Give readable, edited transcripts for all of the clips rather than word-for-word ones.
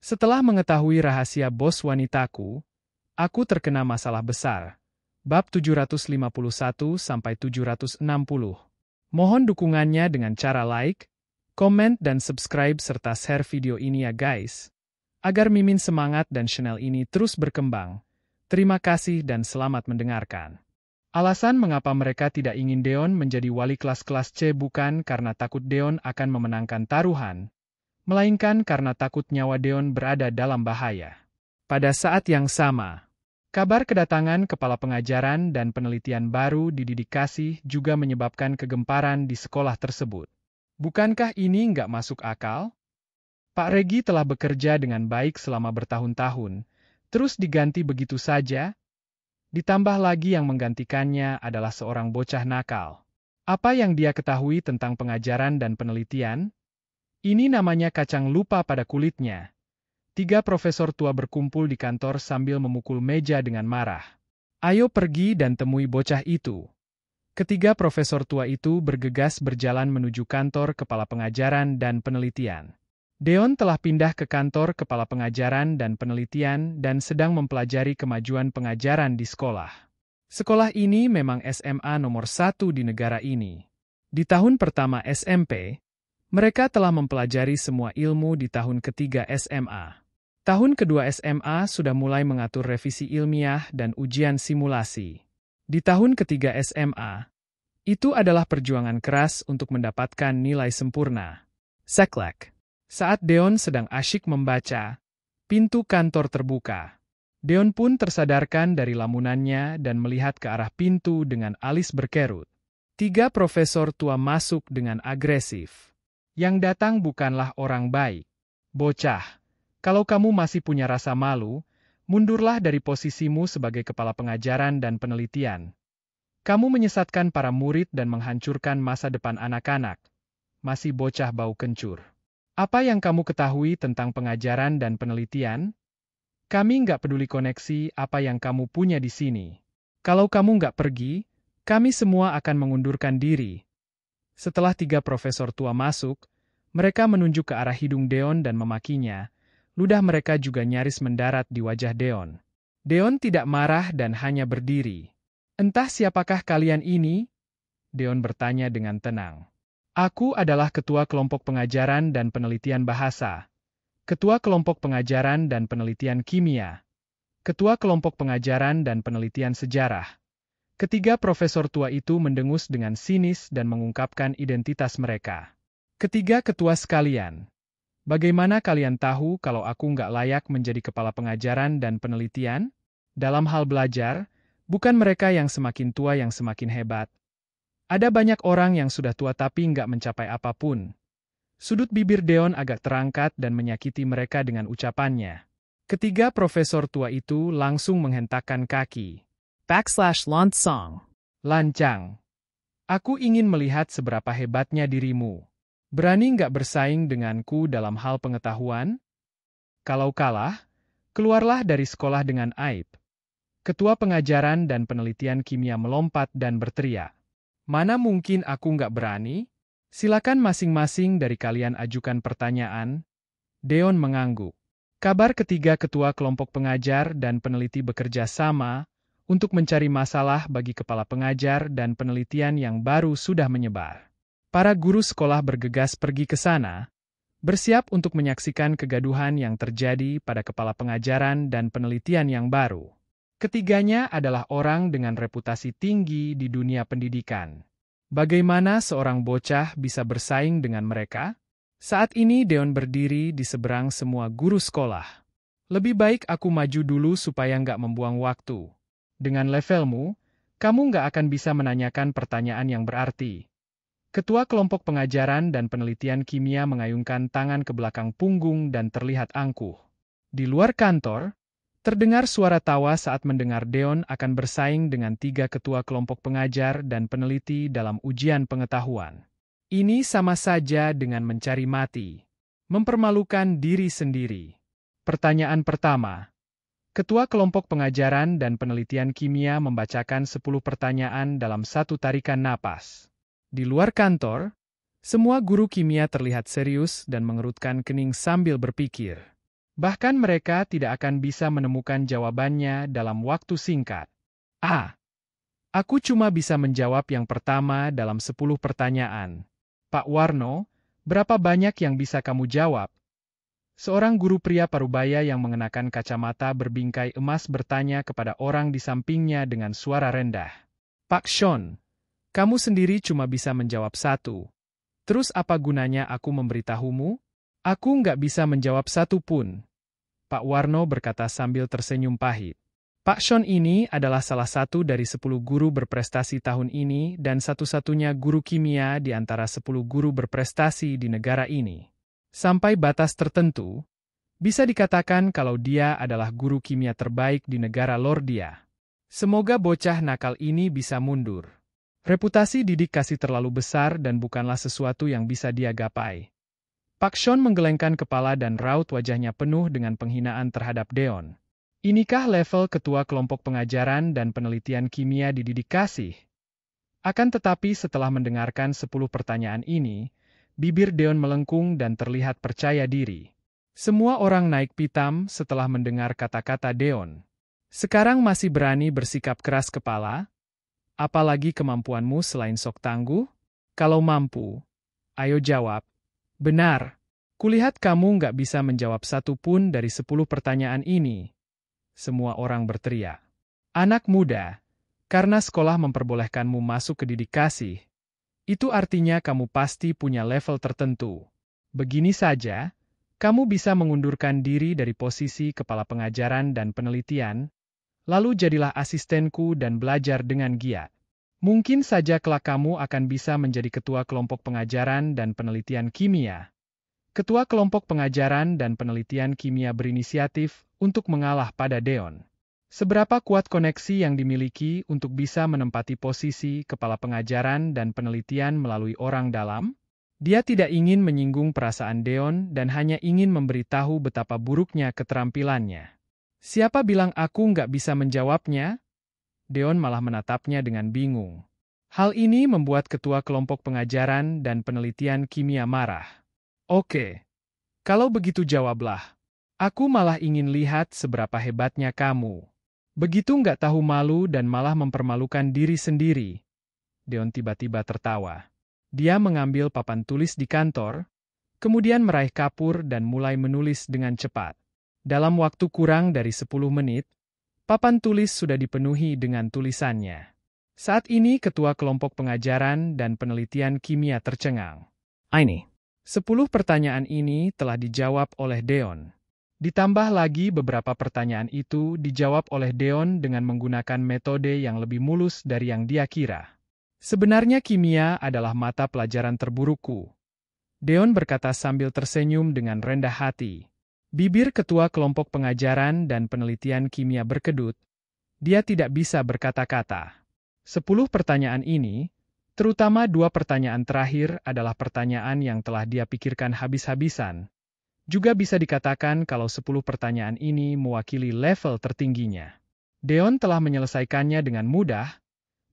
Setelah mengetahui rahasia bos wanitaku, aku terkena masalah besar. Bab 751-760. Mohon dukungannya dengan cara like, komen dan subscribe serta share video ini ya guys. Agar Mimin semangat dan channel ini terus berkembang. Terima kasih dan selamat mendengarkan. Alasan mengapa mereka tidak ingin Deon menjadi wali kelas C bukan karena takut Deon akan memenangkan taruhan, melainkan karena takut nyawa Deon berada dalam bahaya. Pada saat yang sama, kabar kedatangan kepala pengajaran dan penelitian baru di Didik Kasih juga menyebabkan kegemparan di sekolah tersebut. Bukankah ini nggak masuk akal? Pak Regi telah bekerja dengan baik selama bertahun-tahun, terus diganti begitu saja? Ditambah lagi yang menggantikannya adalah seorang bocah nakal. Apa yang dia ketahui tentang pengajaran dan penelitian? Ini namanya kacang lupa pada kulitnya. 3 profesor tua berkumpul di kantor sambil memukul meja dengan marah. Ayo pergi dan temui bocah itu. Ketiga profesor tua itu bergegas berjalan menuju kantor kepala pengajaran dan penelitian. Deon telah pindah ke kantor kepala pengajaran dan penelitian dan sedang mempelajari kemajuan pengajaran di sekolah. Sekolah ini memang SMA nomor 1 di negara ini. Di tahun pertama SMP, mereka telah mempelajari semua ilmu di tahun ketiga SMA. Tahun kedua SMA sudah mulai mengatur revisi ilmiah dan ujian simulasi. Di tahun ketiga SMA, itu adalah perjuangan keras untuk mendapatkan nilai sempurna. Seklek. Saat Deon sedang asyik membaca, pintu kantor terbuka. Deon pun tersadarkan dari lamunannya dan melihat ke arah pintu dengan alis berkerut. 3 profesor tua masuk dengan agresif. Yang datang bukanlah orang baik. Bocah. Kalau kamu masih punya rasa malu, mundurlah dari posisimu sebagai kepala pengajaran dan penelitian. Kamu menyesatkan para murid dan menghancurkan masa depan anak-anak. Masih bocah bau kencur. Apa yang kamu ketahui tentang pengajaran dan penelitian? Kami nggak peduli koneksi apa yang kamu punya di sini. Kalau kamu nggak pergi, kami semua akan mengundurkan diri. Setelah 3 profesor tua masuk, mereka menunjuk ke arah hidung Deon dan memakinya. Ludah mereka juga nyaris mendarat di wajah Deon. Deon tidak marah dan hanya berdiri. Entah siapakah kalian ini? Deon bertanya dengan tenang. Aku adalah ketua kelompok pengajaran dan penelitian bahasa. Ketua kelompok pengajaran dan penelitian kimia. Ketua kelompok pengajaran dan penelitian sejarah. Ketiga profesor tua itu mendengus dengan sinis dan mengungkapkan identitas mereka. Ketiga ketua sekalian. Bagaimana kalian tahu kalau aku nggak layak menjadi kepala pengajaran dan penelitian? Dalam hal belajar, bukan mereka yang semakin tua yang semakin hebat. Ada banyak orang yang sudah tua tapi nggak mencapai apapun. Sudut bibir Deon agak terangkat dan menyakiti mereka dengan ucapannya. Ketiga profesor tua itu langsung menghentakkan kaki. /Lancang. Lancang. Aku ingin melihat seberapa hebatnya dirimu. Berani nggak bersaing denganku dalam hal pengetahuan? Kalau kalah, keluarlah dari sekolah dengan aib. Ketua pengajaran dan penelitian kimia melompat dan berteriak. Mana mungkin aku nggak berani? Silakan masing-masing dari kalian ajukan pertanyaan. Deon mengangguk. Kabar ketiga ketua kelompok pengajar dan peneliti bekerja sama untuk mencari masalah bagi kepala pengajar dan penelitian yang baru sudah menyebar. Para guru sekolah bergegas pergi ke sana, bersiap untuk menyaksikan kegaduhan yang terjadi pada kepala pengajaran dan penelitian yang baru. Ketiganya adalah orang dengan reputasi tinggi di dunia pendidikan. Bagaimana seorang bocah bisa bersaing dengan mereka? Saat ini Deon berdiri di seberang semua guru sekolah. Lebih baik aku maju dulu supaya nggak membuang waktu. Dengan levelmu, kamu nggak akan bisa menanyakan pertanyaan yang berarti. Ketua kelompok pengajaran dan penelitian kimia mengayunkan tangan ke belakang punggung dan terlihat angkuh. Di luar kantor, terdengar suara tawa saat mendengar Deon akan bersaing dengan 3 ketua kelompok pengajar dan peneliti dalam ujian pengetahuan. Ini sama saja dengan mencari mati. Mempermalukan diri sendiri. Pertanyaan pertama. Ketua kelompok pengajaran dan penelitian kimia membacakan 10 pertanyaan dalam satu tarikan napas. Di luar kantor, semua guru kimia terlihat serius dan mengerutkan kening sambil berpikir. Bahkan mereka tidak akan bisa menemukan jawabannya dalam waktu singkat. Aku cuma bisa menjawab yang pertama dalam 10 pertanyaan. Pak Warno, berapa banyak yang bisa kamu jawab? Seorang guru pria parubaya yang mengenakan kacamata berbingkai emas bertanya kepada orang di sampingnya dengan suara rendah. Pak Sean, kamu sendiri cuma bisa menjawab 1. Terus apa gunanya aku memberitahumu? Aku nggak bisa menjawab 1 pun. Pak Warno berkata sambil tersenyum pahit. Pak Sean ini adalah salah satu dari 10 guru berprestasi tahun ini dan satu-satunya guru kimia di antara 10 guru berprestasi di negara ini. Sampai batas tertentu, bisa dikatakan kalau dia adalah guru kimia terbaik di negara Lordia. Semoga bocah nakal ini bisa mundur. Reputasi didik kasih terlalu besar dan bukanlah sesuatu yang bisa dia gapai. Pak Sean menggelengkan kepala dan raut wajahnya penuh dengan penghinaan terhadap Deon. Inikah level ketua kelompok pengajaran dan penelitian kimia di didik kasih? Akan tetapi setelah mendengarkan 10 pertanyaan ini, bibir Deon melengkung dan terlihat percaya diri. Semua orang naik pitam setelah mendengar kata-kata Deon. Sekarang masih berani bersikap keras kepala? Apalagi kemampuanmu selain sok tangguh? Kalau mampu, ayo jawab. Benar. Kulihat kamu nggak bisa menjawab 1 pun dari 10 pertanyaan ini. Semua orang berteriak. Anak muda, karena sekolah memperbolehkanmu masuk ke didik kasih, itu artinya kamu pasti punya level tertentu. Begini saja, kamu bisa mengundurkan diri dari posisi kepala pengajaran dan penelitian, lalu jadilah asistenku dan belajar dengan giat. Mungkin saja kelak kamu akan bisa menjadi ketua kelompok pengajaran dan penelitian kimia. Ketua kelompok pengajaran dan penelitian kimia berinisiatif untuk mengalah pada Deon. Seberapa kuat koneksi yang dimiliki untuk bisa menempati posisi kepala pengajaran dan penelitian melalui orang dalam? Dia tidak ingin menyinggung perasaan Deon dan hanya ingin memberitahu betapa buruknya keterampilannya. Siapa bilang aku nggak bisa menjawabnya? Deon malah menatapnya dengan bingung. Hal ini membuat ketua kelompok pengajaran dan penelitian kimia marah. Oke, kalau begitu jawablah. Aku malah ingin lihat seberapa hebatnya kamu. Begitu nggak tahu malu dan malah mempermalukan diri sendiri. Deon tiba-tiba tertawa. Dia mengambil papan tulis di kantor, kemudian meraih kapur dan mulai menulis dengan cepat. Dalam waktu kurang dari 10 menit, papan tulis sudah dipenuhi dengan tulisannya. Saat ini ketua kelompok pengajaran dan penelitian kimia tercengang. Ini. 10 pertanyaan ini telah dijawab oleh Deon. Ditambah lagi beberapa pertanyaan itu dijawab oleh Deon dengan menggunakan metode yang lebih mulus dari yang dia kira. Sebenarnya kimia adalah mata pelajaran terburukku. Deon berkata sambil tersenyum dengan rendah hati. Bibir ketua kelompok pengajaran dan penelitian kimia berkedut. Dia tidak bisa berkata-kata. 10 pertanyaan ini, terutama 2 pertanyaan terakhir adalah pertanyaan yang telah dia pikirkan habis-habisan. Juga bisa dikatakan kalau 10 pertanyaan ini mewakili level tertingginya. Deon telah menyelesaikannya dengan mudah.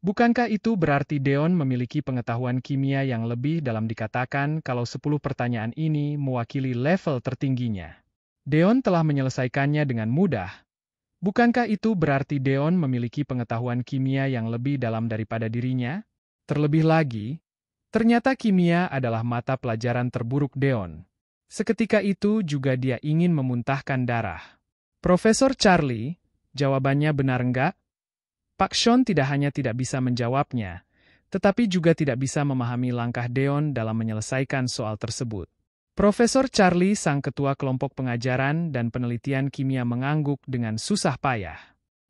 Bukankah itu berarti Deon memiliki pengetahuan kimia yang lebih dalam dikatakan kalau 10 pertanyaan ini mewakili level tertingginya? Deon telah menyelesaikannya dengan mudah. Bukankah itu berarti Deon memiliki pengetahuan kimia yang lebih dalam daripada dirinya? Terlebih lagi, ternyata kimia adalah mata pelajaran terburuk Deon. Seketika itu juga dia ingin memuntahkan darah. Profesor Charlie, jawabannya benar enggak? Pak Sean tidak hanya tidak bisa menjawabnya, tetapi juga tidak bisa memahami langkah Deon dalam menyelesaikan soal tersebut. Profesor Charlie, sang ketua kelompok pengajaran dan penelitian kimia mengangguk dengan susah payah.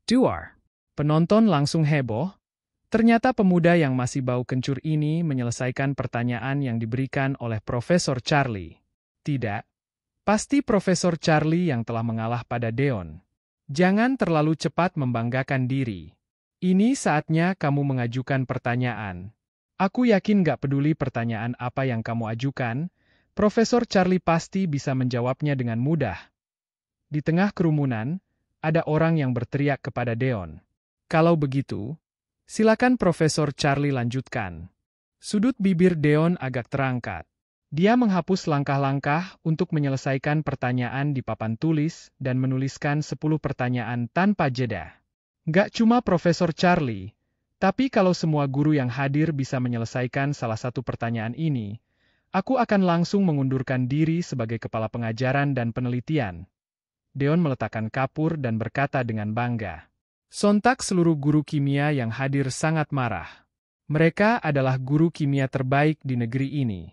Duar. Penonton langsung heboh. Ternyata pemuda yang masih bau kencur ini menyelesaikan pertanyaan yang diberikan oleh Profesor Charlie. Tidak. Pasti Profesor Charlie yang telah mengalah pada Deon. Jangan terlalu cepat membanggakan diri. Ini saatnya kamu mengajukan pertanyaan. Aku yakin gak peduli pertanyaan apa yang kamu ajukan, Profesor Charlie pasti bisa menjawabnya dengan mudah. Di tengah kerumunan, ada orang yang berteriak kepada Deon. Kalau begitu, silakan Profesor Charlie lanjutkan. Sudut bibir Deon agak terangkat. Dia menghapus langkah-langkah untuk menyelesaikan pertanyaan di papan tulis dan menuliskan 10 pertanyaan tanpa jeda. Nggak cuma Profesor Charlie, tapi kalau semua guru yang hadir bisa menyelesaikan salah satu pertanyaan ini, aku akan langsung mengundurkan diri sebagai kepala pengajaran dan penelitian. Deon meletakkan kapur dan berkata dengan bangga. Sontak seluruh guru kimia yang hadir sangat marah. Mereka adalah guru kimia terbaik di negeri ini.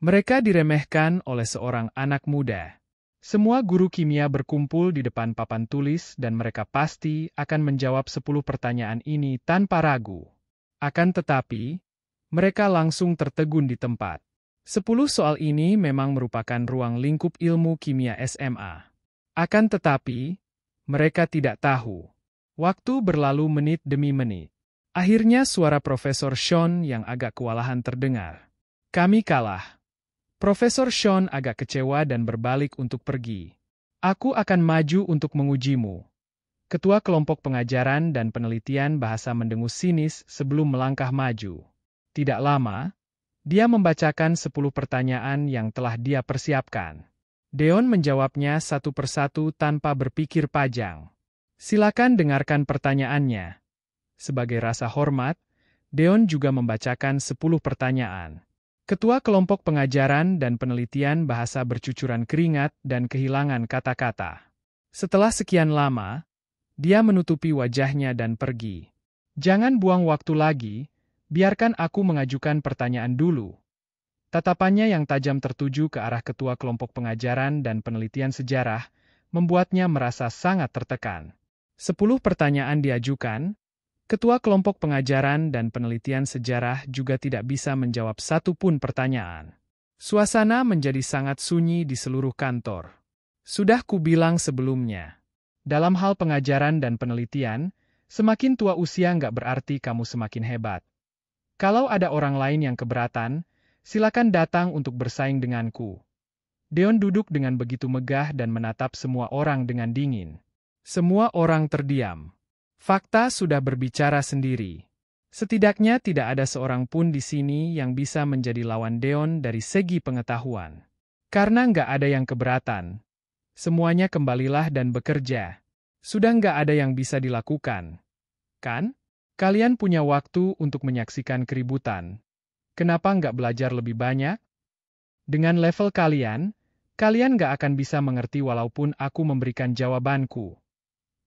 Mereka diremehkan oleh seorang anak muda. Semua guru kimia berkumpul di depan papan tulis dan mereka pasti akan menjawab 10 pertanyaan ini tanpa ragu. Akan tetapi, mereka langsung tertegun di tempat. 10 soal ini memang merupakan ruang lingkup ilmu kimia SMA. Akan tetapi, mereka tidak tahu. Waktu berlalu menit demi menit. Akhirnya suara Profesor Sean yang agak kewalahan terdengar. Kami kalah. Profesor Sean agak kecewa dan berbalik untuk pergi. Aku akan maju untuk mengujimu. Ketua kelompok pengajaran dan penelitian bahasa mendengus sinis sebelum melangkah maju. Tidak lama, dia membacakan 10 pertanyaan yang telah dia persiapkan. Deon menjawabnya satu persatu tanpa berpikir panjang. Silakan dengarkan pertanyaannya. Sebagai rasa hormat, Deon juga membacakan 10 pertanyaan. Ketua kelompok pengajaran dan penelitian bahasa bercucuran keringat dan kehilangan kata-kata. Setelah sekian lama, dia menutupi wajahnya dan pergi. Jangan buang waktu lagi, biarkan aku mengajukan pertanyaan dulu. Tatapannya yang tajam tertuju ke arah ketua kelompok pengajaran dan penelitian sejarah, membuatnya merasa sangat tertekan. 10 pertanyaan diajukan. Ketua kelompok pengajaran dan penelitian sejarah juga tidak bisa menjawab satu pun pertanyaan. Suasana menjadi sangat sunyi di seluruh kantor. Sudah kubilang sebelumnya. Dalam hal pengajaran dan penelitian, semakin tua usia nggak berarti kamu semakin hebat. Kalau ada orang lain yang keberatan, silakan datang untuk bersaing denganku. Deon duduk dengan begitu megah dan menatap semua orang dengan dingin. Semua orang terdiam. Fakta sudah berbicara sendiri. Setidaknya tidak ada seorang pun di sini yang bisa menjadi lawan Deon dari segi pengetahuan. Karena nggak ada yang keberatan. Semuanya kembalilah dan bekerja. Sudah nggak ada yang bisa dilakukan. Kan? Kalian punya waktu untuk menyaksikan keributan. Kenapa nggak belajar lebih banyak? Dengan level kalian nggak akan bisa mengerti walaupun aku memberikan jawabanku.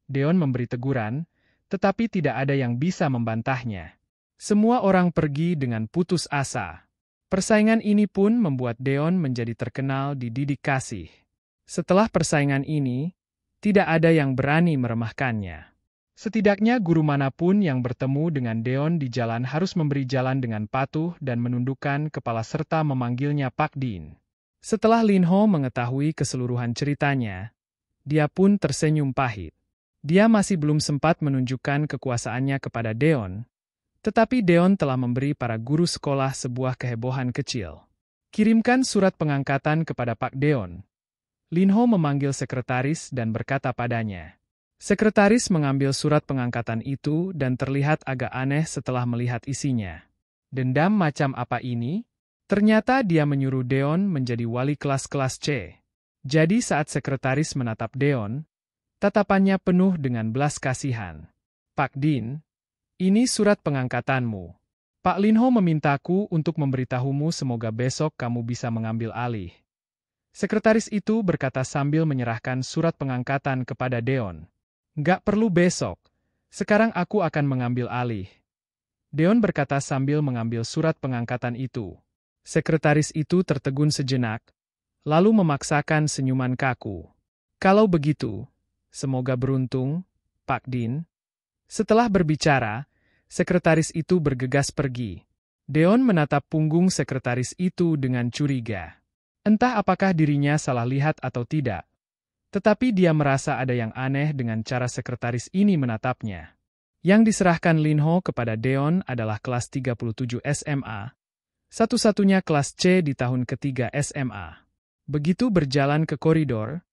Deon memberi teguran, tetapi tidak ada yang bisa membantahnya. Semua orang pergi dengan putus asa. Persaingan ini pun membuat Deon menjadi terkenal di Didik Kasih. Setelah persaingan ini, tidak ada yang berani meremehkannya. Setidaknya guru manapun yang bertemu dengan Deon di jalan harus memberi jalan dengan patuh dan menundukkan kepala serta memanggilnya Pak Din. Setelah Lin Ho mengetahui keseluruhan ceritanya, dia pun tersenyum pahit. Dia masih belum sempat menunjukkan kekuasaannya kepada Deon, tetapi Deon telah memberi para guru sekolah sebuah kehebohan kecil. Kirimkan surat pengangkatan kepada Pak Deon. Lin Ho memanggil sekretaris dan berkata padanya. Sekretaris mengambil surat pengangkatan itu dan terlihat agak aneh setelah melihat isinya. Dendam macam apa ini? Ternyata dia menyuruh Deon menjadi wali kelas C. Jadi saat sekretaris menatap Deon, tatapannya penuh dengan belas kasihan. Pak Din, ini surat pengangkatanmu. Pak Lin Ho memintaku untuk memberitahumu semoga besok kamu bisa mengambil alih. Sekretaris itu berkata sambil menyerahkan surat pengangkatan kepada Deon. Nggak perlu besok, sekarang aku akan mengambil alih. Deon berkata sambil mengambil surat pengangkatan itu. Sekretaris itu tertegun sejenak, lalu memaksakan senyuman kaku. Kalau begitu, semoga beruntung, Pak Din. Setelah berbicara, sekretaris itu bergegas pergi. Deon menatap punggung sekretaris itu dengan curiga. Entah apakah dirinya salah lihat atau tidak. Tetapi dia merasa ada yang aneh dengan cara sekretaris ini menatapnya. Yang diserahkan Lin Ho kepada Deon adalah kelas 37 SMA. Satu-satunya kelas C di tahun ketiga SMA. Begitu berjalan ke koridor,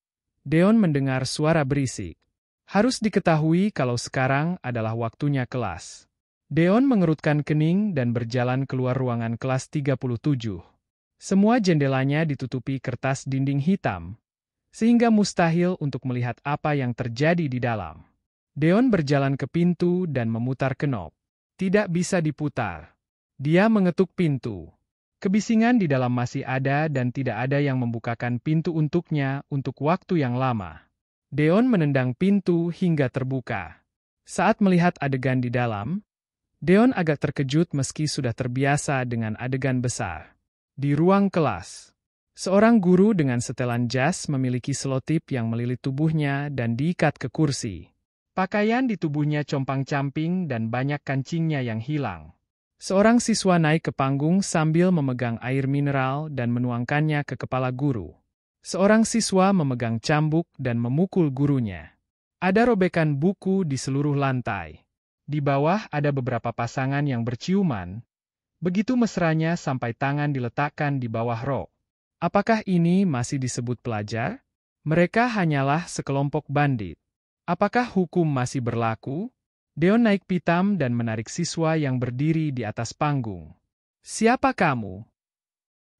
Deon mendengar suara berisik. Harus diketahui kalau sekarang adalah waktunya kelas. Deon mengerutkan kening dan berjalan keluar ruangan kelas 37. Semua jendelanya ditutupi kertas dinding hitam, sehingga mustahil untuk melihat apa yang terjadi di dalam. Deon berjalan ke pintu dan memutar knob. Tidak bisa diputar. Dia mengetuk pintu. Kebisingan di dalam masih ada dan tidak ada yang membukakan pintu untuknya untuk waktu yang lama. Deon menendang pintu hingga terbuka. Saat melihat adegan di dalam, Deon agak terkejut meski sudah terbiasa dengan adegan besar. Di ruang kelas, seorang guru dengan setelan jas memiliki selotip yang melilit tubuhnya dan diikat ke kursi. Pakaian di tubuhnya compang-camping dan banyak kancingnya yang hilang. Seorang siswa naik ke panggung sambil memegang air mineral dan menuangkannya ke kepala guru. Seorang siswa memegang cambuk dan memukul gurunya. Ada robekan buku di seluruh lantai. Di bawah ada beberapa pasangan yang berciuman. Begitu mesranya sampai tangan diletakkan di bawah rok. Apakah ini masih disebut pelajar? Mereka hanyalah sekelompok bandit. Apakah hukum masih berlaku? Deon naik pitam dan menarik siswa yang berdiri di atas panggung. Siapa kamu?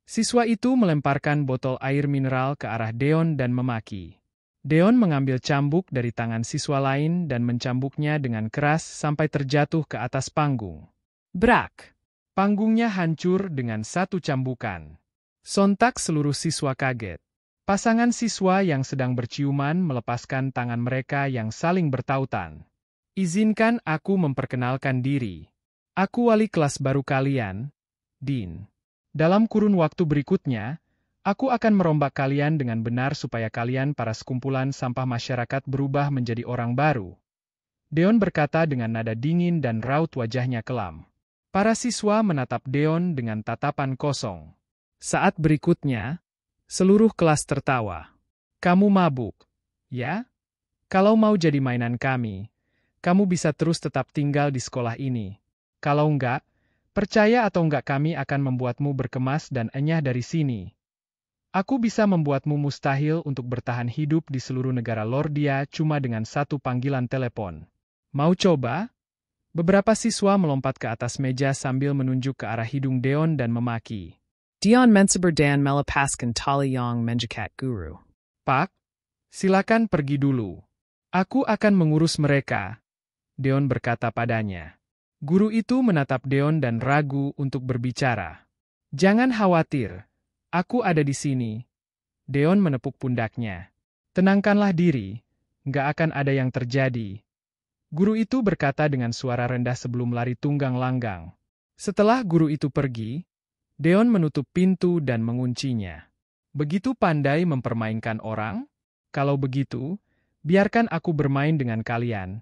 Siswa itu melemparkan botol air mineral ke arah Deon dan memaki. Deon mengambil cambuk dari tangan siswa lain dan mencambuknya dengan keras sampai terjatuh ke atas panggung. Brak! Panggungnya hancur dengan satu cambukan. Sontak seluruh siswa kaget. Pasangan siswa yang sedang berciuman melepaskan tangan mereka yang saling bertautan. Izinkan aku memperkenalkan diri. Aku wali kelas baru kalian, Dean. Dalam kurun waktu berikutnya, aku akan merombak kalian dengan benar supaya kalian para sekumpulan sampah masyarakat berubah menjadi orang baru. Deon berkata dengan nada dingin dan raut wajahnya kelam. Para siswa menatap Deon dengan tatapan kosong. Saat berikutnya, seluruh kelas tertawa. Kamu mabuk, ya? Kalau mau jadi mainan kami, kamu bisa terus tetap tinggal di sekolah ini. Kalau enggak, percaya atau enggak kami akan membuatmu berkemas dan enyah dari sini. Aku bisa membuatmu mustahil untuk bertahan hidup di seluruh negara Lordia cuma dengan satu panggilan telepon. Mau coba? Beberapa siswa melompat ke atas meja sambil menunjuk ke arah hidung Deon dan memaki. Dion Mensaber Dan Melapaskan Tali Yong Menjakat Guru. Pak, silakan pergi dulu. Aku akan mengurus mereka, Deon berkata padanya. Guru itu menatap Deon dan ragu untuk berbicara. Jangan khawatir, aku ada di sini. Deon menepuk pundaknya. Tenangkanlah diri, nggak akan ada yang terjadi. Guru itu berkata dengan suara rendah sebelum lari tunggang langgang. Setelah guru itu pergi, Deon menutup pintu dan menguncinya. Begitu pandai mempermainkan orang? Kalau begitu, biarkan aku bermain dengan kalian.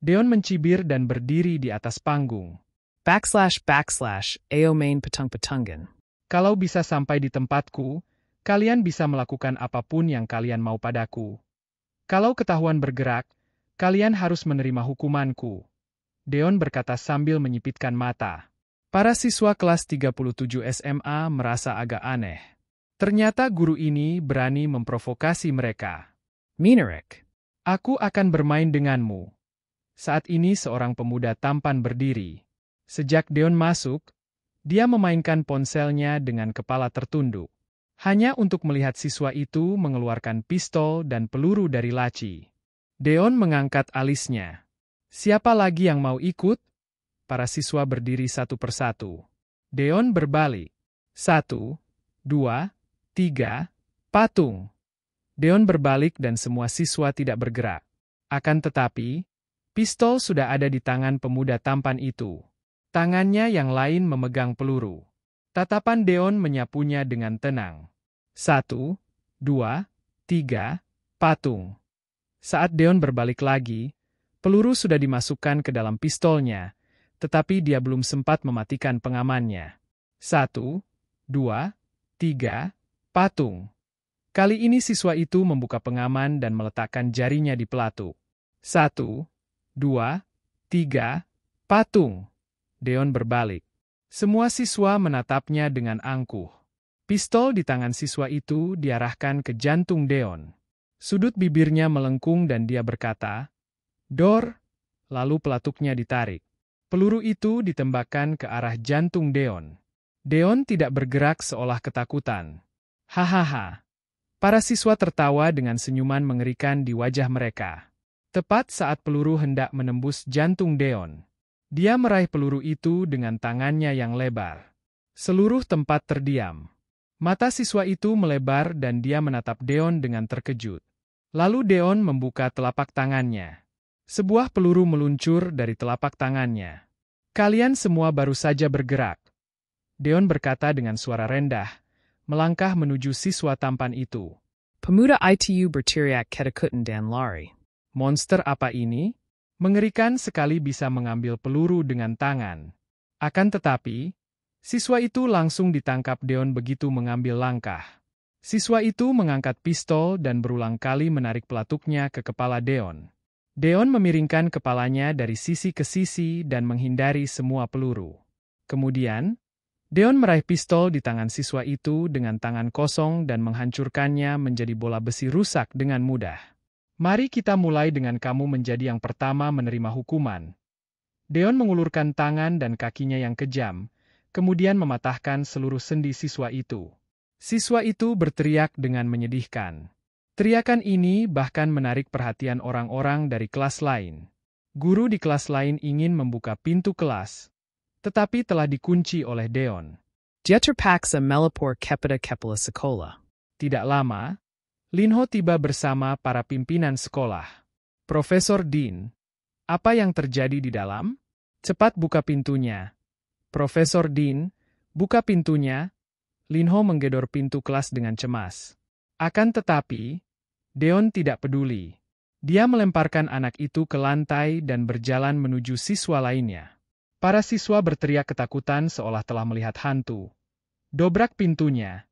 Deon mencibir dan berdiri di atas panggung. // main Petung-Petungan. Kalau bisa sampai di tempatku, kalian bisa melakukan apapun yang kalian mau padaku. Kalau ketahuan bergerak, kalian harus menerima hukumanku. Deon berkata sambil menyipitkan mata. Para siswa kelas 37 SMA merasa agak aneh. Ternyata guru ini berani memprovokasi mereka. Minarik. Aku akan bermain denganmu. Saat ini seorang pemuda tampan berdiri. Sejak Deon masuk, dia memainkan ponselnya dengan kepala tertunduk. Hanya untuk melihat siswa itu mengeluarkan pistol dan peluru dari laci. Deon mengangkat alisnya. Siapa lagi yang mau ikut? Para siswa berdiri satu persatu. Deon berbalik. 1, 2, 3, patung. Deon berbalik dan semua siswa tidak bergerak. Akan tetapi, pistol sudah ada di tangan pemuda tampan itu. Tangannya yang lain memegang peluru. Tatapan Deon menyapunya dengan tenang. 1, 2, 3, patung. Saat Deon berbalik lagi, peluru sudah dimasukkan ke dalam pistolnya, tetapi dia belum sempat mematikan pengamannya. 1, 2, 3, patung. Kali ini siswa itu membuka pengaman dan meletakkan jarinya di pelatuk. 1, 2, 3, patung. Deon berbalik. Semua siswa menatapnya dengan angkuh. Pistol di tangan siswa itu diarahkan ke jantung Deon. Sudut bibirnya melengkung dan dia berkata, "Dor," lalu pelatuknya ditarik. Peluru itu ditembakkan ke arah jantung Deon. Deon tidak bergerak seolah ketakutan. Hahaha. Para siswa tertawa dengan senyuman mengerikan di wajah mereka. Tepat saat peluru hendak menembus jantung Deon, dia meraih peluru itu dengan tangannya yang lebar. Seluruh tempat terdiam. Mata siswa itu melebar dan dia menatap Deon dengan terkejut. Lalu Deon membuka telapak tangannya. Sebuah peluru meluncur dari telapak tangannya. Kalian semua baru saja bergerak. Deon berkata dengan suara rendah, melangkah menuju siswa tampan itu. Pemuda itu berteriak ketakutan dan lari. Monster apa ini? Mengerikan sekali bisa mengambil peluru dengan tangan. Akan tetapi, siswa itu langsung ditangkap Deon begitu mengambil langkah. Siswa itu mengangkat pistol dan berulang kali menarik pelatuknya ke kepala Deon. Deon memiringkan kepalanya dari sisi ke sisi dan menghindari semua peluru. Kemudian, Deon meraih pistol di tangan siswa itu dengan tangan kosong dan menghancurkannya menjadi bola besi rusak dengan mudah. Mari kita mulai dengan kamu menjadi yang pertama menerima hukuman. Deon mengulurkan tangan dan kakinya yang kejam, kemudian mematahkan seluruh sendi siswa itu. Siswa itu berteriak dengan menyedihkan. Teriakan ini bahkan menarik perhatian orang-orang dari kelas lain. Guru di kelas lain ingin membuka pintu kelas, tetapi telah dikunci oleh Deon. Dia terpaksa melapor kepada kepala sekolah. Tidak lama, Linho tiba bersama para pimpinan sekolah. Profesor Dean, apa yang terjadi di dalam? Cepat buka pintunya. Profesor Dean, buka pintunya. Linho menggedor pintu kelas dengan cemas. Akan tetapi, Deon tidak peduli. Dia melemparkan anak itu ke lantai dan berjalan menuju siswa lainnya. Para siswa berteriak ketakutan seolah telah melihat hantu. Dobrak pintunya.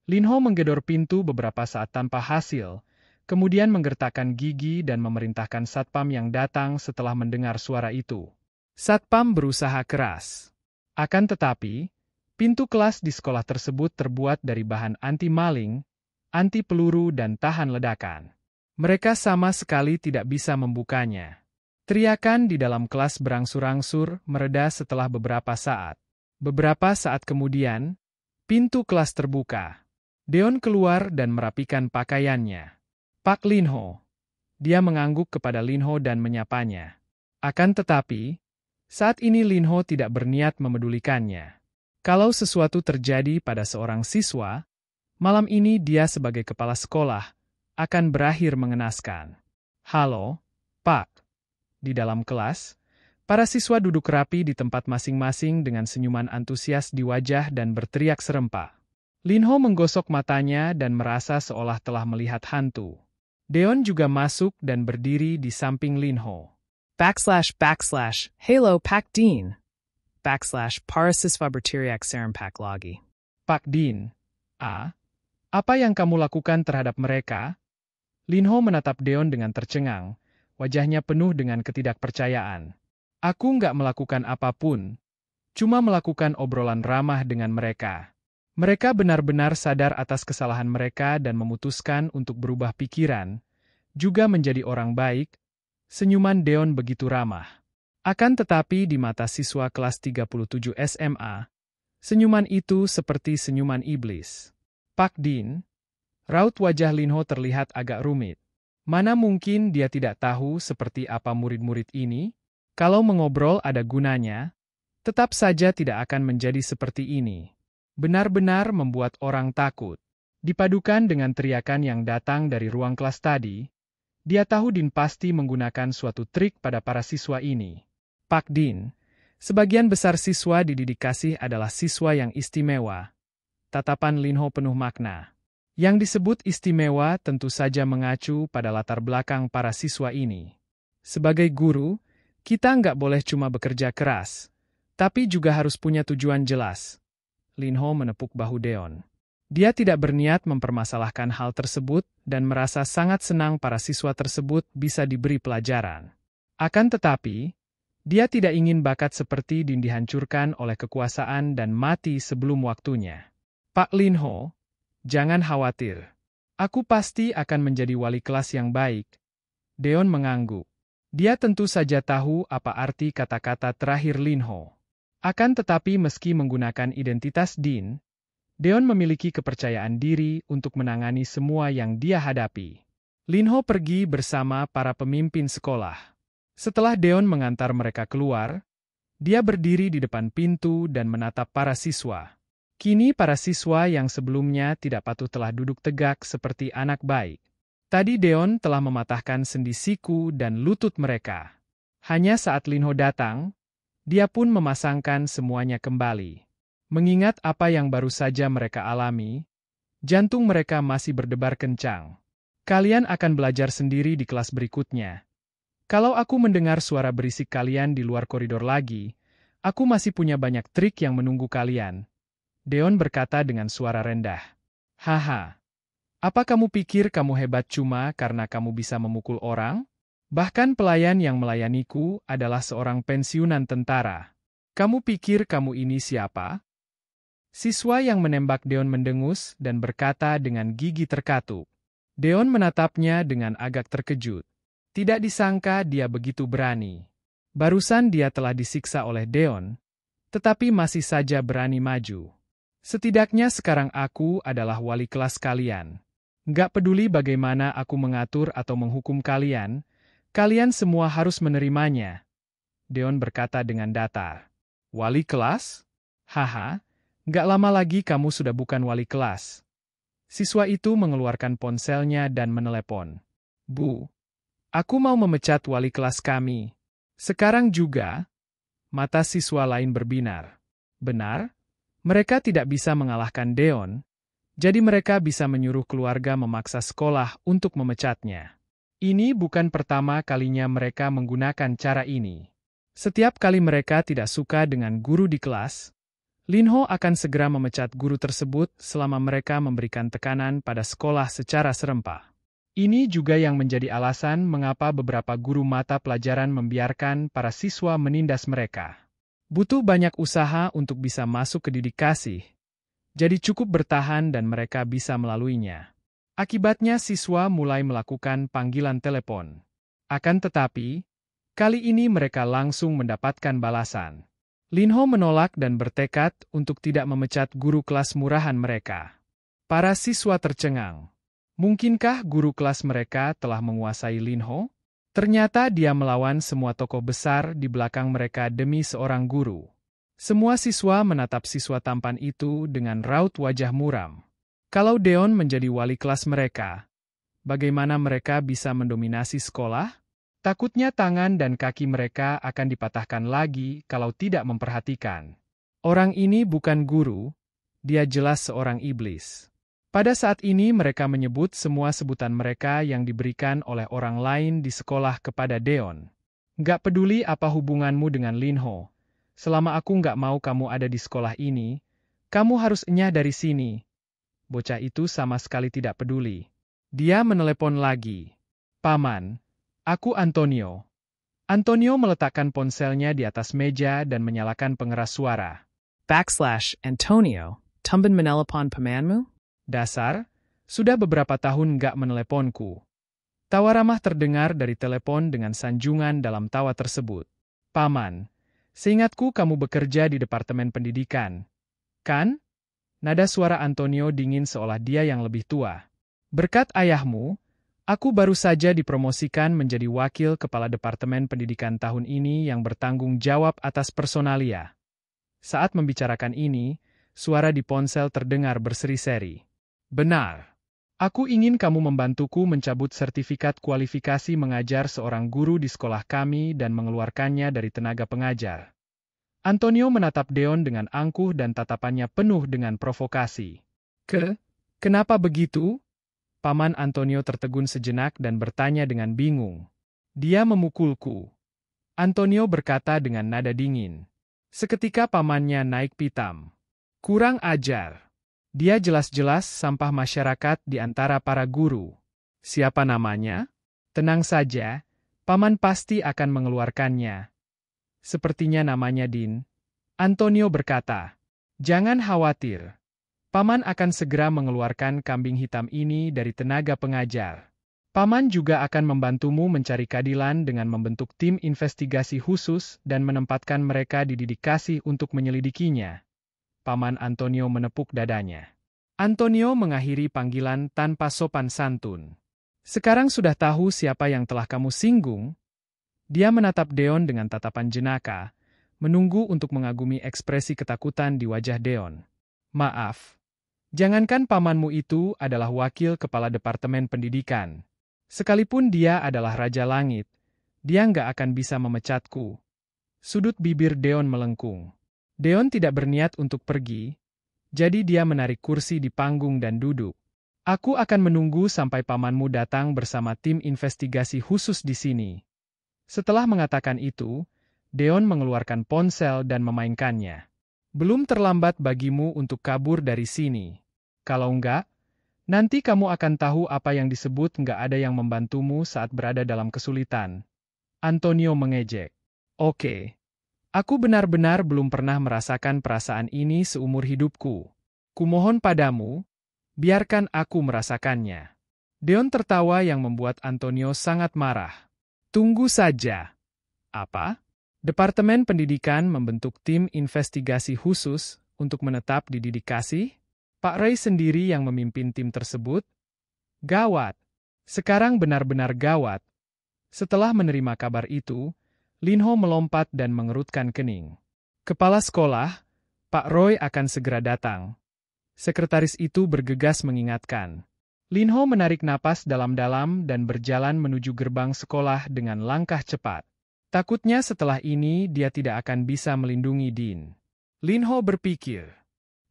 Linho menggedor pintu beberapa saat tanpa hasil, kemudian menggertakkan gigi dan memerintahkan satpam yang datang setelah mendengar suara itu. Satpam berusaha keras. Akan tetapi, pintu kelas di sekolah tersebut terbuat dari bahan anti-maling, anti-peluru dan tahan ledakan. Mereka sama sekali tidak bisa membukanya. Teriakan di dalam kelas berangsur-angsur mereda setelah beberapa saat. Beberapa saat kemudian, pintu kelas terbuka. Deon keluar dan merapikan pakaiannya. Pak Linho. Dia mengangguk kepada Linho dan menyapanya. Akan tetapi, saat ini Linho tidak berniat memedulikannya. Kalau sesuatu terjadi pada seorang siswa, malam ini dia sebagai kepala sekolah akan berakhir mengenaskan. Halo, Pak. Di dalam kelas, para siswa duduk rapi di tempat masing-masing dengan senyuman antusias di wajah dan berteriak serempak. Linho menggosok matanya dan merasa seolah telah melihat hantu. Deon juga masuk dan berdiri di samping Linho. / Halo Pak Dean. / para siswa berteriak serempak lagi. Pak Dean, apa yang kamu lakukan terhadap mereka? Linho menatap Deon dengan tercengang, wajahnya penuh dengan ketidakpercayaan. Aku nggak melakukan apapun, cuma melakukan obrolan ramah dengan mereka. Mereka benar-benar sadar atas kesalahan mereka dan memutuskan untuk berubah pikiran, juga menjadi orang baik. Senyuman Deon begitu ramah. Akan tetapi di mata siswa kelas 37 SMA, senyuman itu seperti senyuman iblis. Pak Dean, raut wajah Linho terlihat agak rumit. Mana mungkin dia tidak tahu seperti apa murid-murid ini? Kalau mengobrol ada gunanya, tetap saja tidak akan menjadi seperti ini. Benar-benar membuat orang takut. Dipadukan dengan teriakan yang datang dari ruang kelas tadi, dia tahu Dean pasti menggunakan suatu trik pada para siswa ini. Pak Dean, sebagian besar siswa dididik kasih adalah siswa yang istimewa. Tatapan Linho penuh makna. Yang disebut istimewa tentu saja mengacu pada latar belakang para siswa ini. Sebagai guru, kita nggak boleh cuma bekerja keras, tapi juga harus punya tujuan jelas. Linho menepuk bahu Deon. Dia tidak berniat mempermasalahkan hal tersebut dan merasa sangat senang para siswa tersebut bisa diberi pelajaran. Akan tetapi, dia tidak ingin bakat seperti Dean dihancurkan oleh kekuasaan dan mati sebelum waktunya. Pak Linho, jangan khawatir. Aku pasti akan menjadi wali kelas yang baik. Deon mengangguk. Dia tentu saja tahu apa arti kata-kata terakhir Linho. Akan tetapi meski menggunakan identitas Dean, Deon memiliki kepercayaan diri untuk menangani semua yang dia hadapi. Linho pergi bersama para pemimpin sekolah. Setelah Deon mengantar mereka keluar, dia berdiri di depan pintu dan menatap para siswa. Kini para siswa yang sebelumnya tidak patuh telah duduk tegak seperti anak baik. Tadi Deon telah mematahkan sendi siku dan lutut mereka. Hanya saat Linho datang, dia pun memasangkan semuanya kembali. Mengingat apa yang baru saja mereka alami, jantung mereka masih berdebar kencang. Kalian akan belajar sendiri di kelas berikutnya. Kalau aku mendengar suara berisik kalian di luar koridor lagi, aku masih punya banyak trik yang menunggu kalian. Deon berkata dengan suara rendah. Haha, apa kamu pikir kamu hebat cuma karena kamu bisa memukul orang? Bahkan pelayan yang melayaniku adalah seorang pensiunan tentara. Kamu pikir kamu ini siapa? Siswa yang menembak Deon mendengus dan berkata dengan gigi terkatup. Deon menatapnya dengan agak terkejut. Tidak disangka dia begitu berani. Barusan dia telah disiksa oleh Deon, tetapi masih saja berani maju. Setidaknya sekarang aku adalah wali kelas kalian. Nggak peduli bagaimana aku mengatur atau menghukum kalian, kalian semua harus menerimanya. Deon berkata dengan datar. Wali kelas? Haha. Gak lama lagi kamu sudah bukan wali kelas. Siswa itu mengeluarkan ponselnya dan menelepon. Bu, aku mau memecat wali kelas kami. Sekarang juga? Mata siswa lain berbinar. Benar? Mereka tidak bisa mengalahkan Deon, jadi mereka bisa menyuruh keluarga memaksa sekolah untuk memecatnya. Ini bukan pertama kalinya mereka menggunakan cara ini. Setiap kali mereka tidak suka dengan guru di kelas, Linho akan segera memecat guru tersebut selama mereka memberikan tekanan pada sekolah secara serempak. Ini juga yang menjadi alasan mengapa beberapa guru mata pelajaran membiarkan para siswa menindas mereka. Butuh banyak usaha untuk bisa masuk ke didik kasih, jadi cukup bertahan dan mereka bisa melaluinya. Akibatnya siswa mulai melakukan panggilan telepon. Akan tetapi, kali ini mereka langsung mendapatkan balasan. Linho menolak dan bertekad untuk tidak memecat guru kelas murahan mereka. Para siswa tercengang. Mungkinkah guru kelas mereka telah menguasai Linho? Ternyata dia melawan semua tokoh besar di belakang mereka demi seorang guru. Semua siswa menatap siswa tampan itu dengan raut wajah muram. Kalau Deon menjadi wali kelas mereka, bagaimana mereka bisa mendominasi sekolah? Takutnya tangan dan kaki mereka akan dipatahkan lagi kalau tidak memperhatikan. Orang ini bukan guru, dia jelas seorang iblis. Pada saat ini mereka menyebut semua sebutan mereka yang diberikan oleh orang lain di sekolah kepada Deon. Nggak peduli apa hubunganmu dengan Linho, selama aku nggak mau kamu ada di sekolah ini, kamu harus enyah dari sini. Bocah itu sama sekali tidak peduli. Dia menelepon lagi. Paman, aku Antonio. Antonio meletakkan ponselnya di atas meja dan menyalakan pengeras suara. /Antonio, tumben menelepon pamanmu? Dasar, sudah beberapa tahun nggak meneleponku. Tawa ramah terdengar dari telepon dengan sanjungan dalam tawa tersebut. Paman, seingatku kamu bekerja di Departemen Pendidikan. Kan? Nada suara Antonio dingin seolah dia yang lebih tua. Berkat ayahmu, aku baru saja dipromosikan menjadi wakil kepala Departemen Pendidikan tahun ini yang bertanggung jawab atas personalia. Saat membicarakan ini, suara di ponsel terdengar berseri-seri. Benar. Aku ingin kamu membantuku mencabut sertifikat kualifikasi mengajar seorang guru di sekolah kami dan mengeluarkannya dari tenaga pengajar. Antonio menatap Deon dengan angkuh dan tatapannya penuh dengan provokasi. Kenapa begitu? Paman Antonio tertegun sejenak dan bertanya dengan bingung. Dia memukulku. Antonio berkata dengan nada dingin. Seketika pamannya naik pitam. Kurang ajar. Dia jelas-jelas sampah masyarakat di antara para guru. Siapa namanya? Tenang saja, paman pasti akan mengeluarkannya. Sepertinya namanya Dean. Antonio berkata. Jangan khawatir. Paman akan segera mengeluarkan kambing hitam ini dari tenaga pengajar. Paman juga akan membantumu mencari keadilan dengan membentuk tim investigasi khusus dan menempatkan mereka di dedikasi untuk menyelidikinya. Paman Antonio menepuk dadanya. Antonio mengakhiri panggilan tanpa sopan santun. Sekarang sudah tahu siapa yang telah kamu singgung? Dia menatap Deon dengan tatapan jenaka, menunggu untuk mengagumi ekspresi ketakutan di wajah Deon. Maaf. Jangankan pamanmu itu adalah wakil kepala departemen pendidikan. Sekalipun dia adalah Raja Langit, dia nggak akan bisa memecatku. Sudut bibir Deon melengkung. Deon tidak berniat untuk pergi, jadi dia menarik kursi di panggung dan duduk. Aku akan menunggu sampai pamanmu datang bersama tim investigasi khusus di sini. Setelah mengatakan itu, Deon mengeluarkan ponsel dan memainkannya. Belum terlambat bagimu untuk kabur dari sini. Kalau enggak, nanti kamu akan tahu apa yang disebut nggak ada yang membantumu saat berada dalam kesulitan. Antonio mengejek. Oke. Aku benar-benar belum pernah merasakan perasaan ini seumur hidupku. Kumohon padamu, biarkan aku merasakannya. Deon tertawa yang membuat Antonio sangat marah. Tunggu saja. Apa? Departemen Pendidikan membentuk tim investigasi khusus untuk menetap di dedikasi? Pak Ray sendiri yang memimpin tim tersebut? Gawat. Sekarang benar-benar gawat. Setelah menerima kabar itu, Linho melompat dan mengerutkan kening. Kepala sekolah, Pak Roy akan segera datang. Sekretaris itu bergegas mengingatkan. Linho menarik napas dalam-dalam dan berjalan menuju gerbang sekolah dengan langkah cepat. Takutnya setelah ini dia tidak akan bisa melindungi Dean. Linho berpikir.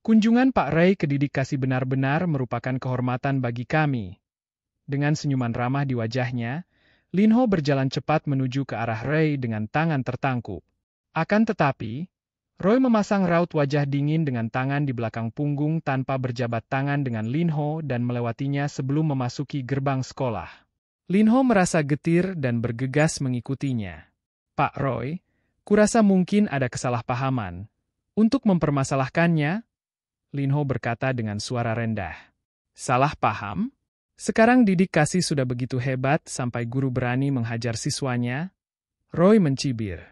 Kunjungan Pak Ray ke dedikasi benar-benar merupakan kehormatan bagi kami. Dengan senyuman ramah di wajahnya, Linho berjalan cepat menuju ke arah Ray dengan tangan tertangkup. Akan tetapi, Roy memasang raut wajah dingin dengan tangan di belakang punggung tanpa berjabat tangan dengan Linho dan melewatinya sebelum memasuki gerbang sekolah. Linho merasa getir dan bergegas mengikutinya. Pak Roy, kurasa mungkin ada kesalahpahaman. Untuk mempermasalahkannya, Linho berkata dengan suara rendah. Salah paham? Sekarang didik kasih sudah begitu hebat sampai guru berani menghajar siswanya? Roy mencibir.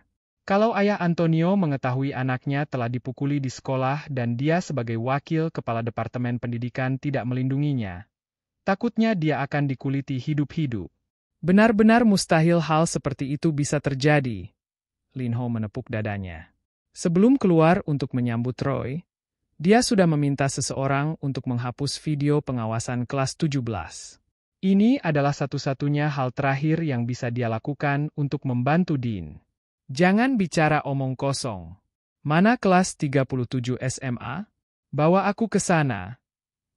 Kalau ayah Antonio mengetahui anaknya telah dipukuli di sekolah dan dia sebagai wakil kepala departemen pendidikan tidak melindunginya, takutnya dia akan dikuliti hidup-hidup. Benar-benar mustahil hal seperti itu bisa terjadi. Linho menepuk dadanya. Sebelum keluar untuk menyambut Roy, dia sudah meminta seseorang untuk menghapus video pengawasan kelas 17. Ini adalah satu-satunya hal terakhir yang bisa dia lakukan untuk membantu Dean. Jangan bicara omong kosong. Mana kelas 37 SMA? Bawa aku ke sana.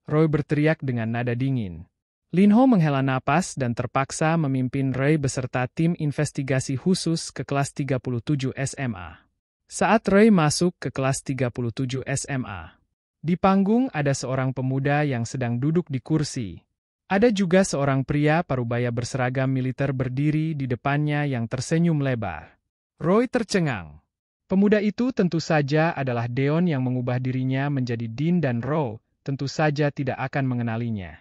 Roy berteriak dengan nada dingin. Linho menghela napas dan terpaksa memimpin Roy beserta tim investigasi khusus ke kelas 37 SMA. Saat Roy masuk ke kelas 37 SMA, di panggung ada seorang pemuda yang sedang duduk di kursi. Ada juga seorang pria parubaya berseragam militer berdiri di depannya yang tersenyum lebar. Roy tercengang. Pemuda itu tentu saja adalah Deon yang mengubah dirinya menjadi Dean dan Roy tentu saja tidak akan mengenalinya.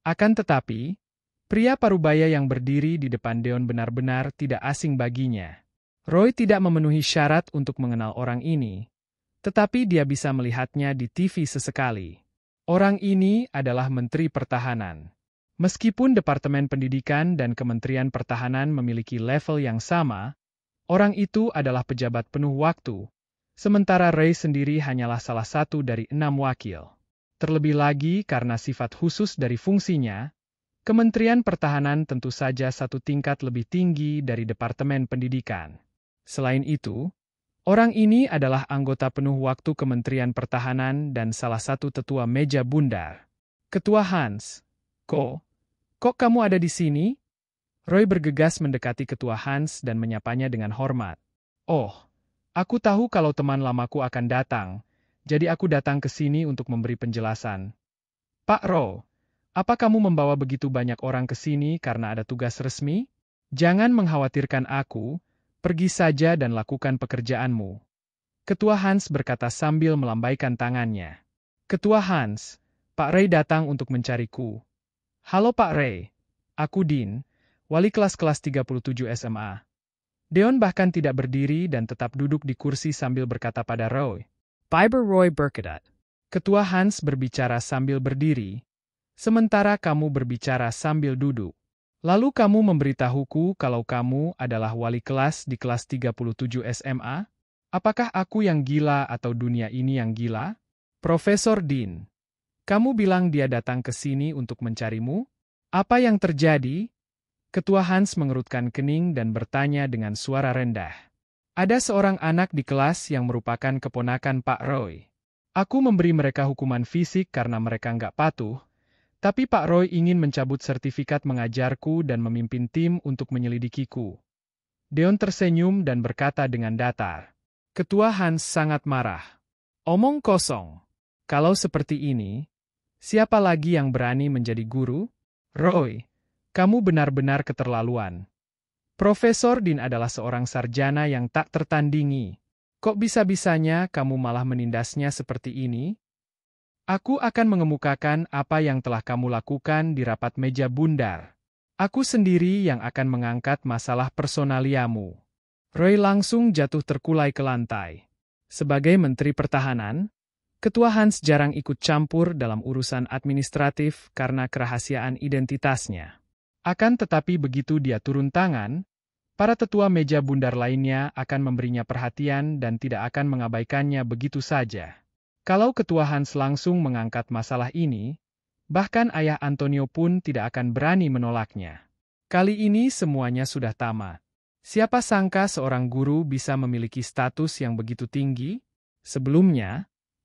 Akan tetapi, pria parubaya yang berdiri di depan Deon benar-benar tidak asing baginya. Roy tidak memenuhi syarat untuk mengenal orang ini, tetapi dia bisa melihatnya di TV sesekali. Orang ini adalah Menteri Pertahanan. Meskipun Departemen Pendidikan dan Kementerian Pertahanan memiliki level yang sama, orang itu adalah pejabat penuh waktu, sementara Ray sendiri hanyalah salah satu dari 6 wakil. Terlebih lagi karena sifat khusus dari fungsinya, Kementerian Pertahanan tentu saja satu tingkat lebih tinggi dari Departemen Pendidikan. Selain itu, orang ini adalah anggota penuh waktu Kementerian Pertahanan dan salah satu tetua meja bundar. Ketua Hans, kok kamu ada di sini? Roy bergegas mendekati Ketua Hans dan menyapanya dengan hormat. Oh, aku tahu kalau teman lamaku akan datang, jadi aku datang ke sini untuk memberi penjelasan. Pak Roy, apa kamu membawa begitu banyak orang ke sini karena ada tugas resmi? Jangan mengkhawatirkan aku. Pergi saja dan lakukan pekerjaanmu. Ketua Hans berkata sambil melambaikan tangannya. Ketua Hans, Pak Ray datang untuk mencariku. Halo Pak Ray. Aku Dean, wali kelas 37 SMA. Deon bahkan tidak berdiri dan tetap duduk di kursi sambil berkata pada Roy. Biber Roy Berkadat. Ketua Hans berbicara sambil berdiri, sementara kamu berbicara sambil duduk. Lalu kamu memberitahuku kalau kamu adalah wali kelas di kelas 37 SMA? Apakah aku yang gila atau dunia ini yang gila? Profesor Dean, kamu bilang dia datang ke sini untuk mencarimu? Apa yang terjadi? Ketua Hans mengerutkan kening dan bertanya dengan suara rendah. Ada seorang anak di kelas yang merupakan keponakan Pak Roy. Aku memberi mereka hukuman fisik karena mereka nggak patuh, tapi Pak Roy ingin mencabut sertifikat mengajarku dan memimpin tim untuk menyelidikiku. Deon tersenyum dan berkata dengan datar. Ketua Hans sangat marah. Omong kosong. Kalau seperti ini, siapa lagi yang berani menjadi guru? Roy, kamu benar-benar keterlaluan. Profesor Dean adalah seorang sarjana yang tak tertandingi. Kok bisa-bisanya kamu malah menindasnya seperti ini? Aku akan mengemukakan apa yang telah kamu lakukan di rapat meja bundar. Aku sendiri yang akan mengangkat masalah personaliamu. Roy langsung jatuh terkulai ke lantai. Sebagai Menteri Pertahanan, Ketua Hans jarang ikut campur dalam urusan administratif karena kerahasiaan identitasnya. Akan tetapi begitu dia turun tangan, para tetua meja bundar lainnya akan memberinya perhatian dan tidak akan mengabaikannya begitu saja. Kalau Ketua Hans langsung mengangkat masalah ini, bahkan ayah Antonio pun tidak akan berani menolaknya. Kali ini semuanya sudah tamat. Siapa sangka seorang guru bisa memiliki status yang begitu tinggi? Sebelumnya,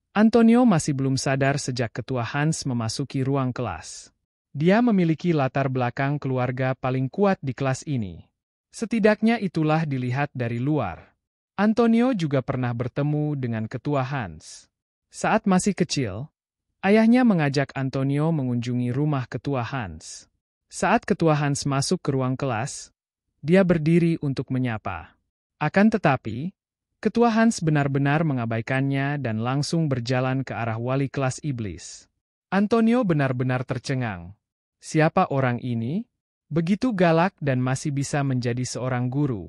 Antonio masih belum sadar sejak Ketua Hans memasuki ruang kelas. Dia memiliki latar belakang keluarga paling kuat di kelas ini. Setidaknya itulah dilihat dari luar. Antonio juga pernah bertemu dengan Ketua Hans. Saat masih kecil, ayahnya mengajak Antonio mengunjungi rumah Ketua Hans. Saat Ketua Hans masuk ke ruang kelas, dia berdiri untuk menyapa. Akan tetapi, Ketua Hans benar-benar mengabaikannya dan langsung berjalan ke arah wali kelas iblis. Antonio benar-benar tercengang. Siapa orang ini? Begitu galak dan masih bisa menjadi seorang guru.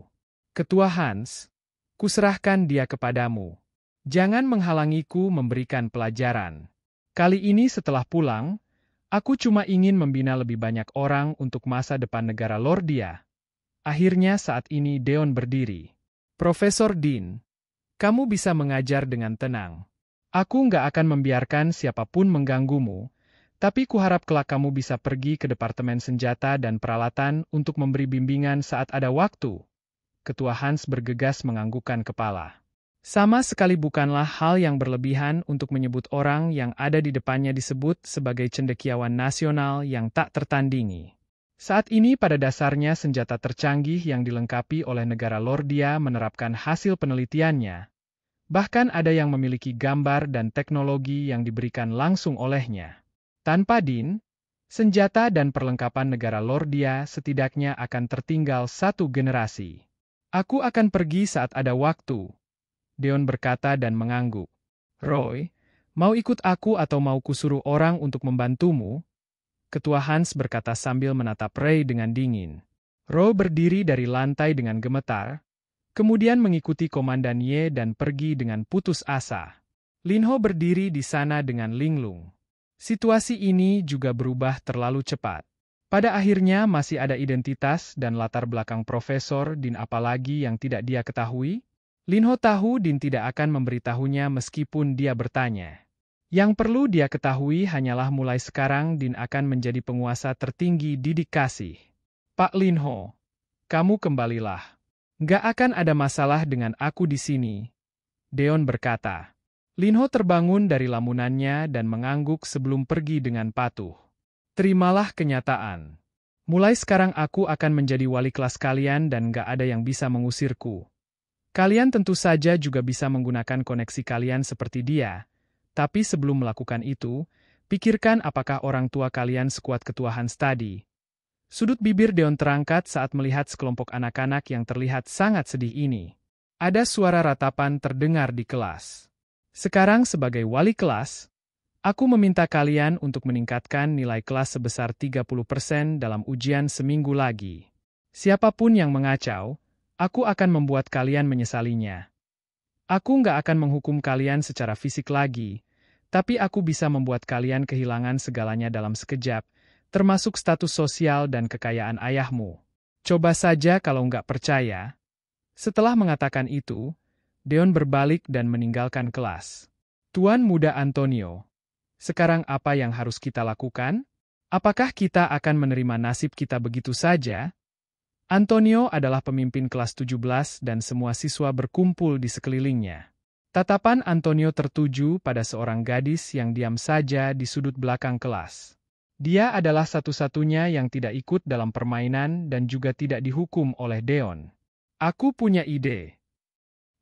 Ketua Hans, kuserahkan dia kepadamu. Jangan menghalangiku memberikan pelajaran. Kali ini setelah pulang, aku cuma ingin membina lebih banyak orang untuk masa depan negara Lordia. Akhirnya saat ini Deon berdiri. Profesor Dean, kamu bisa mengajar dengan tenang. Aku nggak akan membiarkan siapapun mengganggumu, tapi kuharap kelak kamu bisa pergi ke Departemen Senjata dan Peralatan untuk memberi bimbingan saat ada waktu. Ketua Hans bergegas menganggukkan kepala. Sama sekali bukanlah hal yang berlebihan untuk menyebut orang yang ada di depannya disebut sebagai cendekiawan nasional yang tak tertandingi. Saat ini pada dasarnya senjata tercanggih yang dilengkapi oleh negara Lordia menerapkan hasil penelitiannya. Bahkan ada yang memiliki gambar dan teknologi yang diberikan langsung olehnya. Tanpa Dean, senjata dan perlengkapan negara Lordia setidaknya akan tertinggal satu generasi. Aku akan pergi saat ada waktu. Deon berkata dan mengangguk. Roy, mau ikut aku atau mau kusuruh orang untuk membantumu? Ketua Hans berkata sambil menatap Ray dengan dingin. Roy berdiri dari lantai dengan gemetar, kemudian mengikuti Komandan Ye dan pergi dengan putus asa. Linho berdiri di sana dengan linglung. Situasi ini juga berubah terlalu cepat. Pada akhirnya masih ada identitas dan latar belakang Profesor Dean apalagi yang tidak dia ketahui? Linho tahu Dean tidak akan memberitahunya meskipun dia bertanya. Yang perlu dia ketahui hanyalah mulai sekarang Dean akan menjadi penguasa tertinggi di dikasih. Pak Linho, kamu kembalilah. Nggak akan ada masalah dengan aku di sini. Deon berkata. Linho terbangun dari lamunannya dan mengangguk sebelum pergi dengan patuh. Terimalah kenyataan. Mulai sekarang aku akan menjadi wali kelas kalian dan nggak ada yang bisa mengusirku. Kalian tentu saja juga bisa menggunakan koneksi kalian seperti dia. Tapi sebelum melakukan itu, pikirkan apakah orang tua kalian sekuat Ketua Hans tadi. Sudut bibir Deon terangkat saat melihat sekelompok anak-anak yang terlihat sangat sedih ini. Ada suara ratapan terdengar di kelas. Sekarang sebagai wali kelas, Aku meminta kalian untuk meningkatkan nilai kelas sebesar 30% dalam ujian seminggu lagi. Siapapun yang mengacau, aku akan membuat kalian menyesalinya. Aku nggak akan menghukum kalian secara fisik lagi, tapi aku bisa membuat kalian kehilangan segalanya dalam sekejap, termasuk status sosial dan kekayaan ayahmu. Coba saja kalau nggak percaya. Setelah mengatakan itu, Deon berbalik dan meninggalkan kelas. Tuan Muda Antonio, sekarang apa yang harus kita lakukan? Apakah kita akan menerima nasib kita begitu saja? Antonio adalah pemimpin kelas 17 dan semua siswa berkumpul di sekelilingnya. Tatapan Antonio tertuju pada seorang gadis yang diam saja di sudut belakang kelas. Dia adalah satu-satunya yang tidak ikut dalam permainan dan juga tidak dihukum oleh Deon. Aku punya ide.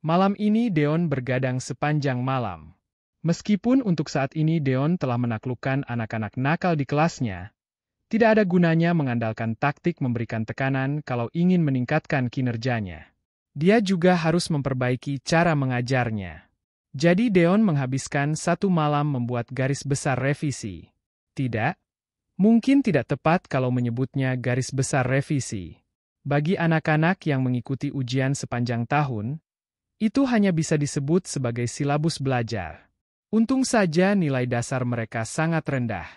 Malam ini Deon bergadang sepanjang malam. Meskipun untuk saat ini Deon telah menaklukkan anak-anak nakal di kelasnya, tidak ada gunanya mengandalkan taktik memberikan tekanan kalau ingin meningkatkan kinerjanya. Dia juga harus memperbaiki cara mengajarnya. Jadi Deon menghabiskan satu malam membuat garis besar revisi. Tidak, mungkin tidak tepat kalau menyebutnya garis besar revisi. Bagi anak-anak yang mengikuti ujian sepanjang tahun, itu hanya bisa disebut sebagai silabus belajar. Untung saja nilai dasar mereka sangat rendah.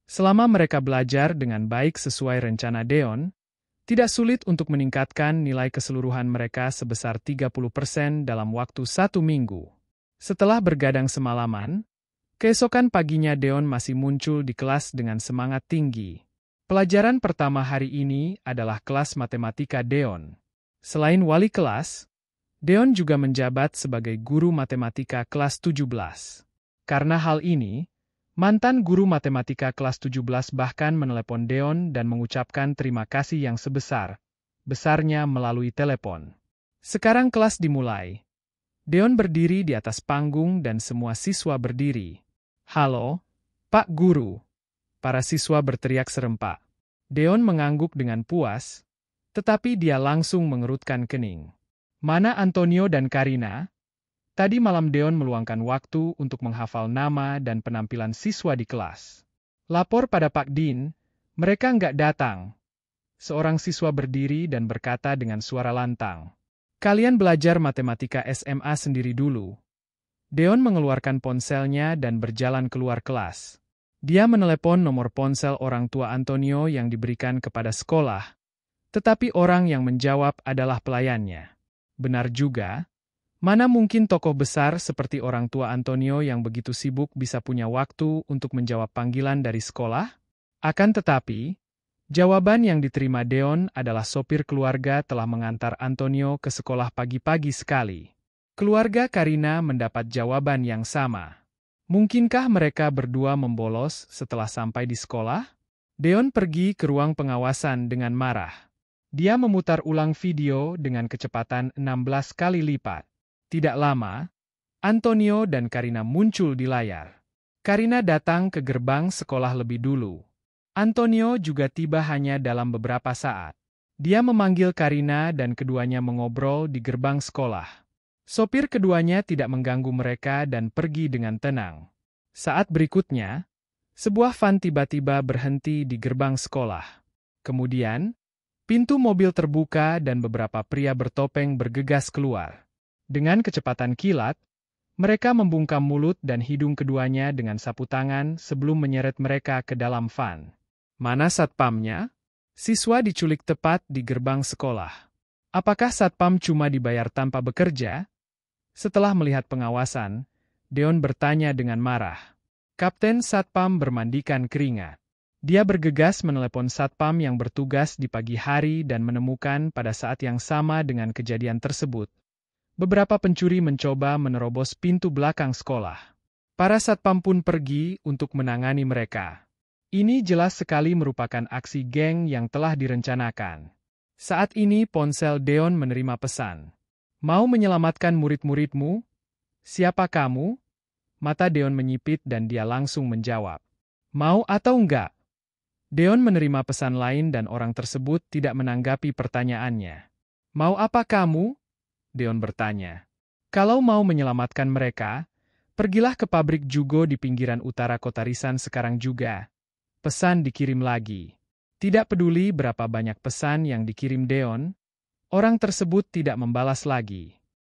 Selama mereka belajar dengan baik sesuai rencana Deon, tidak sulit untuk meningkatkan nilai keseluruhan mereka sebesar 30% dalam waktu 1 minggu. Setelah bergadang semalaman, keesokan paginya Deon masih muncul di kelas dengan semangat tinggi. Pelajaran pertama hari ini adalah kelas matematika Deon. Selain wali kelas, Deon juga menjabat sebagai guru matematika kelas 17. Karena hal ini, mantan guru matematika kelas 17 bahkan menelepon Deon dan mengucapkan terima kasih yang sebesar-besarnya melalui telepon. Sekarang kelas dimulai. Deon berdiri di atas panggung dan semua siswa berdiri. "Halo, Pak Guru!" Para siswa berteriak serempak. Deon mengangguk dengan puas, tetapi dia langsung mengerutkan kening. "Mana Antonio dan Karina?" Tadi malam Deon meluangkan waktu untuk menghafal nama dan penampilan siswa di kelas. "Lapor pada Pak Dean, mereka nggak datang." Seorang siswa berdiri dan berkata dengan suara lantang. "Kalian belajar matematika SMA sendiri dulu." Deon mengeluarkan ponselnya dan berjalan keluar kelas. Dia menelepon nomor ponsel orang tua Antonio yang diberikan kepada sekolah, tetapi orang yang menjawab adalah pelayannya. Benar juga. Mana mungkin tokoh besar seperti orang tua Antonio yang begitu sibuk bisa punya waktu untuk menjawab panggilan dari sekolah? Akan tetapi, jawaban yang diterima Deon adalah sopir keluarga telah mengantar Antonio ke sekolah pagi-pagi sekali. Keluarga Karina mendapat jawaban yang sama. Mungkinkah mereka berdua membolos setelah sampai di sekolah? Deon pergi ke ruang pengawasan dengan marah. Dia memutar ulang video dengan kecepatan 16 kali lipat. Tidak lama, Antonio dan Karina muncul di layar. Karina datang ke gerbang sekolah lebih dulu. Antonio juga tiba hanya dalam beberapa saat. Dia memanggil Karina dan keduanya mengobrol di gerbang sekolah. Sopir keduanya tidak mengganggu mereka dan pergi dengan tenang. Saat berikutnya, sebuah van tiba-tiba berhenti di gerbang sekolah. Kemudian, pintu mobil terbuka dan beberapa pria bertopeng bergegas keluar. Dengan kecepatan kilat, mereka membungkam mulut dan hidung keduanya dengan sapu tangan sebelum menyeret mereka ke dalam van. Mana satpamnya? Siswa diculik tepat di gerbang sekolah. Apakah satpam cuma dibayar tanpa bekerja? Setelah melihat pengawasan, Deon bertanya dengan marah. Kapten satpam bermandikan keringat. Dia bergegas menelepon satpam yang bertugas di pagi hari dan menemukan pada saat yang sama dengan kejadian tersebut. Beberapa pencuri mencoba menerobos pintu belakang sekolah. Para satpam pun pergi untuk menangani mereka. Ini jelas sekali merupakan aksi geng yang telah direncanakan. Saat ini ponsel Deon menerima pesan. "Mau menyelamatkan murid-muridmu? Siapa kamu?" Mata Deon menyipit dan dia langsung menjawab. "Mau atau enggak?" Deon menerima pesan lain dan orang tersebut tidak menanggapi pertanyaannya. "Mau apa kamu?" Deon bertanya. "Kalau mau menyelamatkan mereka, Pergilah ke pabrik Jugo di pinggiran utara kota Risan sekarang juga. Pesan dikirim lagi. Tidak peduli berapa banyak pesan yang dikirim Deon, orang tersebut tidak membalas lagi.